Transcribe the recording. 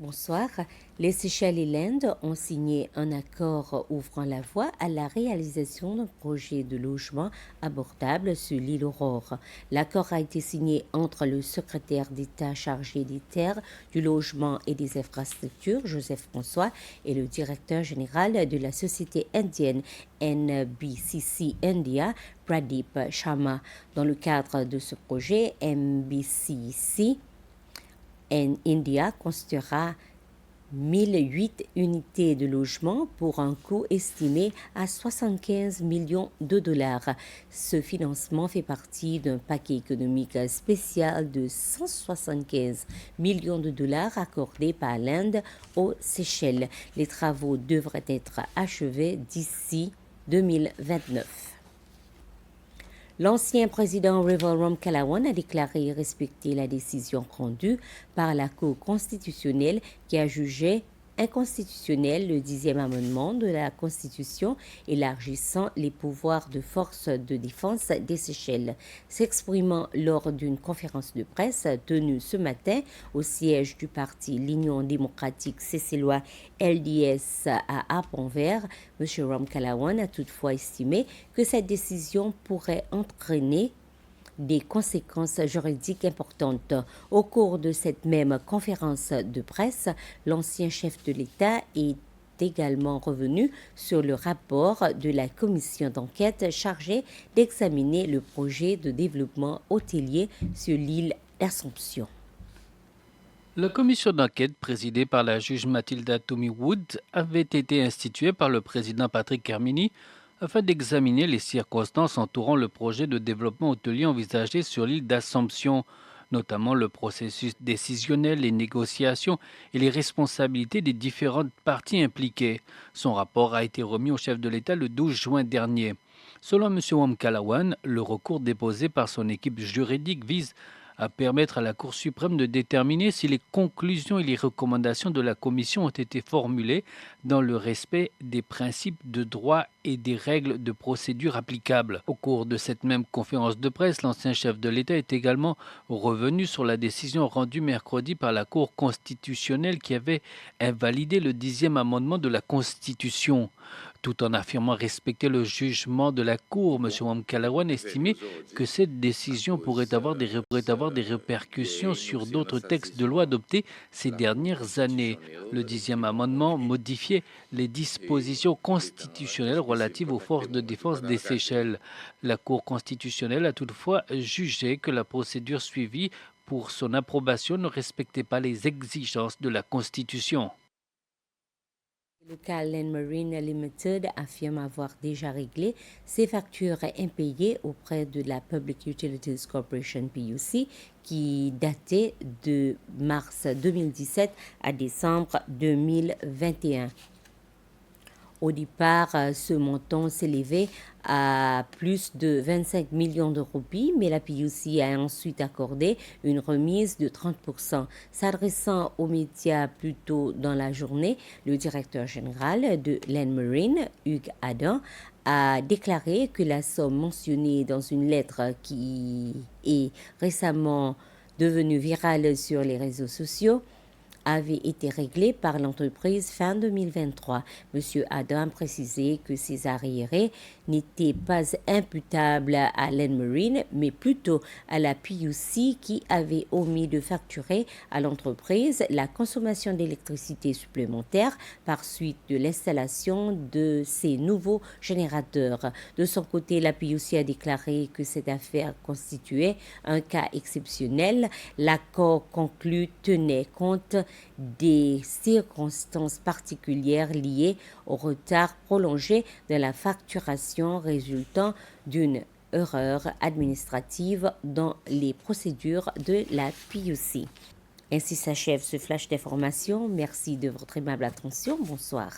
Bonsoir. Les Seychelles et l'Inde ont signé un accord ouvrant la voie à la réalisation d'un projet de logement abordable sur l'île Aurore. L'accord a été signé entre le secrétaire d'État chargé des terres, du logement et des infrastructures, Joseph François, et le directeur général de la société indienne NBCC India, Pradeep Sharma. Dans le cadre de ce projet, NBCC India construira 1008 unités de logement pour un coût estimé à 75 millions de dollars. Ce financement fait partie d'un paquet économique spécial de 175 millions de dollars accordé par l'Inde aux Seychelles. Les travaux devraient être achevés d'ici 2029. L'ancien président Revel Ramkalawan a déclaré respecter la décision rendue par la Cour constitutionnelle qui a jugé inconstitutionnel le 10e amendement de la Constitution élargissant les pouvoirs de force de défense des Seychelles. S'exprimant lors d'une conférence de presse tenue ce matin au siège du parti l'Union démocratique seychellois LDS à Pont-Vert, M. Ramkalawan a toutefois estimé que cette décision pourrait entraîner des conséquences juridiques importantes. Au cours de cette même conférence de presse, l'ancien chef de l'État est également revenu sur le rapport de la commission d'enquête chargée d'examiner le projet de développement hôtelier sur l'île d'Assomption. La commission d'enquête présidée par la juge Mathilda Tommy Wood avait été instituée par le président Patrick Hermini afin d'examiner les circonstances entourant le projet de développement hôtelier envisagé sur l'île d'Assomption, notamment le processus décisionnel, les négociations et les responsabilités des différentes parties impliquées. Son rapport a été remis au chef de l'État le 12 juin dernier. Selon M. Ramkalawan, le recours déposé par son équipe juridique vise à permettre à la Cour suprême de déterminer si les conclusions et les recommandations de la Commission ont été formulées dans le respect des principes de droit et des règles de procédure applicables. Au cours de cette même conférence de presse, l'ancien chef de l'État est également revenu sur la décision rendue mercredi par la Cour constitutionnelle qui avait invalidé le 10e amendement de la Constitution. Tout en affirmant respecter le jugement de la Cour, M. Ramkalawan estimait que cette décision pourrait avoir des répercussions sur d'autres textes de loi adoptés ces dernières années. Le 10e amendement modifiait les dispositions constitutionnelles relatives aux forces de défense des Seychelles. La Cour constitutionnelle a toutefois jugé que la procédure suivie pour son approbation ne respectait pas les exigences de la Constitution. Le Land Marine Limited affirme avoir déjà réglé ses factures impayées auprès de la Public Utilities Corporation PUC qui datait de mars 2017 à décembre 2021. Au départ, ce montant s'élevait à plus de 25 millions de roupies, mais la PUC a ensuite accordé une remise de 30%. S'adressant aux médias plus tôt dans la journée, le directeur général de Land Marine, Hugues Adam, a déclaré que la somme mentionnée dans une lettre qui est récemment devenue virale sur les réseaux sociaux avait été réglé par l'entreprise fin 2023. M. Adam a précisé que ces arriérés n'étaient pas imputables à Land Marine, mais plutôt à la PUC qui avait omis de facturer à l'entreprise la consommation d'électricité supplémentaire par suite de l'installation de ces nouveaux générateurs. De son côté, la PUC a déclaré que cette affaire constituait un cas exceptionnel. L'accord conclu tenait compte des circonstances particulières liées au retard prolongé de la facturation résultant d'une erreur administrative dans les procédures de la PUC. Ainsi s'achève ce flash d'information. Merci de votre aimable attention. Bonsoir.